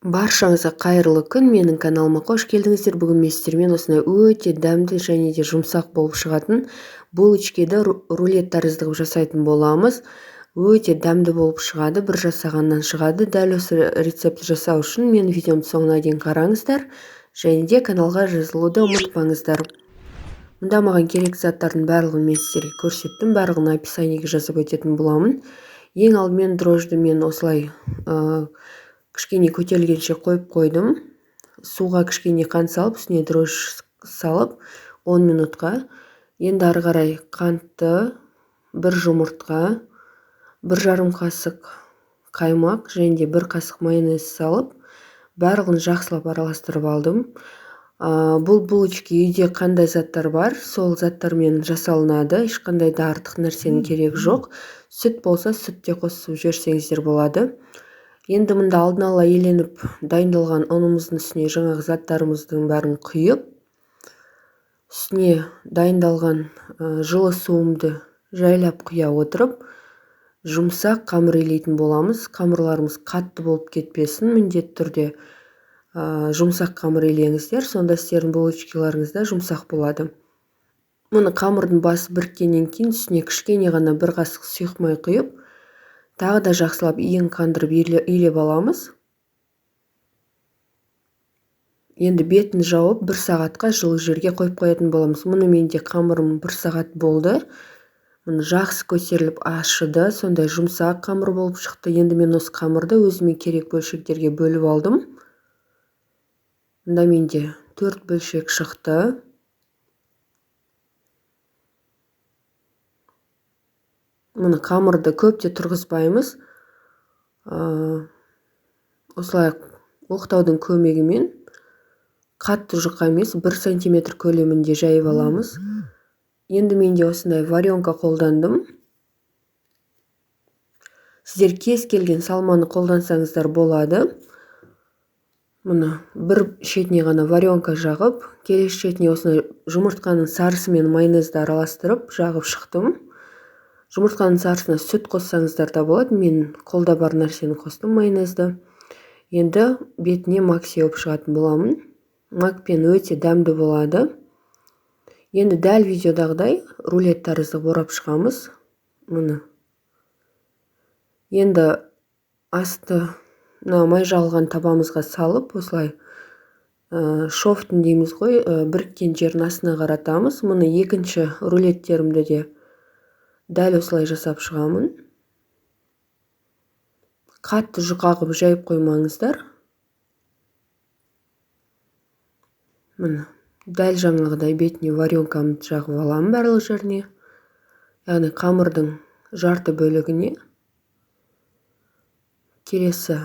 Баршаңызға қайырлы күн. Менің каналыма қош келдіңіздер. Бүгін мен сіздермен осындай өте дәмді және де жұмсақ болып шығатын булочкиді рулет тәрізді жасайтын боламыз. Өте дәмді болып шығады, бір жасағаннан шығады. Дәл осы рецепті жасау үшін менің видеомды соңына дейін қараңыздар және де каналға жазылуды ұмытпаңыздар. Мұнда маған керек заттардың барлығын мен сіздерге көрсеттім, барлығын описаниеге жазып өтетін боламын. Ең алдымен дрожжды мен осылай кішкене көтерілгенше қойып қойдым. Суға кішкене қант салып, үстіне дрожж салып 10 минутқа. Енді ары қарай қантты, бір жұмыртқа, 1,5 қасық қаймақ және де 1 қасық майонез салып, барлығын жақсылап араластырып алдым. Бұл булочки үйде қандай заттар бар, сол заттармен жасалынады. Ешқандай да артық нәрсенің керек жоқ. Сүт болса, сүт те қосып жіберсеңіздер болады. Енді мұнда алдын ала еленіп дайындалған ұнымыздың үстіне жаңағы заттарымыздың бәрін құйып, үстіне дайындалған жылы суымды жайлап құя отырып, жұмсақ қамыр илейтін боламыз. Қамырларымыз қатты болып кетпесін, міндетті түрде жұмсақ қамыр илеңіздер, сонда сіздердің булочкиларыңызда жұмсақ болады. Мұны қамырдың басы біріккеннен кейін үстіне кішкене ғана 1 қасық сұйық май құйып, тағы да жақсылап иін қандырып илеп аламыз. Енді бетін жауып 1 сағатқа жылы жерге қойып қоятын боламыз. Мұны менде қамырым 1 сағат болды. Мұны жақсы көтеріліп ашыды, сондай жұмсақ қамыр болып шықты. Енді мен осы қамырды өзіме керек бөлшектерге бөліп алдым. Мұнда менде 4 бөлшек шықты. Мұны қамырды көп те тұрғызбаймыз. Осылай оқтаудың көмегімен қатты жұқа емес, 1 сантиметр көлемінде жайып аламыз. Енді менде осындай варенка қолдандым. Сіздер кез келген салманы қолдансаңыздар болады. Мұны бір шетіне ғана варенка жағып, келесі шетіне осындай жұмыртқаның сарысы мен майонезді араластырып жағып шықтым. Жұмыртқаның сарысына сүт қоссаңыздар да болады. Мен қолда бар нәрсені қостым, майонезді. Енді бетіне мак сеуіп шығатын боламын. Макпен өте дәмді болады. Енді дәл видеодағыдай рулет тәрізді орап шығамыз. Мұны. Енді асты май жағылған табамызға салып, осылай шофтын дейміз ғой, біріккен жерін астына қаратамыз. Мұны екінші рулеттерімді де дәл осылай жасап шығамын. Қатты жұқа қылып жайып қоймаңыздар. Мұны дәл жаңағыдай бетіне варенкамды жағып аламын барлық жеріне. Яғни қамырдың жарты бөлігіне. Келесі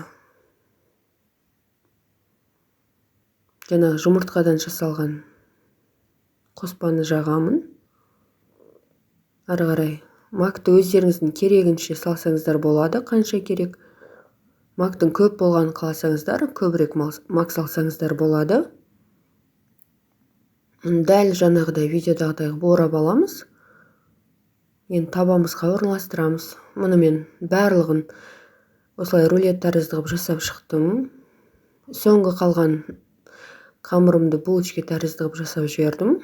жаңағы жұмыртқадан жасалған қоспаны жағамын. Ары қарай макты өздеріңіздің керегінше салсаңыздар болады, қанша керек. Мактың көп болғанын қаласаңыздар, көбірек мак салсаңыздар болады. Дәл жаңағыдай видеодағыдай орап аламыз. Енді табамызға орналастырамыз. Мұны мен барлығын осылай рулет тәрізді қылып жасап шықтым. Соңғы қалған қамырымды булочки тәрізді қылып жасап жібердім.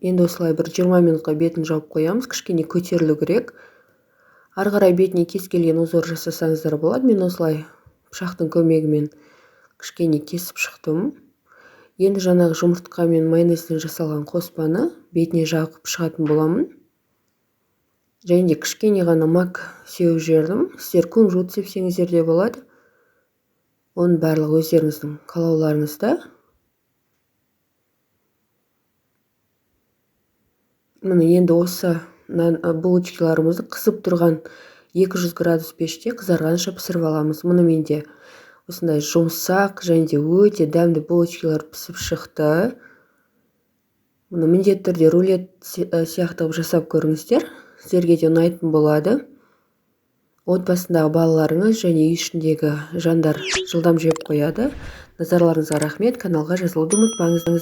Енді осылай бір 20 минутқа бетін жауып қоямыз, кішкене көтерілу керек. Ары қарай бетіне кез келген узор жасасаңыздар болады. Мен осылай пышақтың көмегімен кішкене кесіп шықтым. Енді жаңағы жұмыртқа мен майонезден жасалған қоспаны бетіне жағып шығатын боламын. Және де кішкене ғана мак сеуіп жібердім. Сіздер кунжут сепсеңіздер де болады. Оның барлығы өздеріңіздің қалауларыңызда. Мұны енді осы булочкиларымызды қызып тұрған 200 градус пеште қызарғанша пісіріп аламыз. Мұны менде осындай жұмсақ және де өте дәмді булочкилар пісіп шықты. Мұны міндетті түрде рулет сияқты жасап көріңіздер. Сіздерге де ұнайтын болады. Отбасындағы балаларыңыз және үй ішіндегі жандар жылдам жеп қояды. Назарларыңызға рахмет. Каналға жазылуды ұмытпаңыз.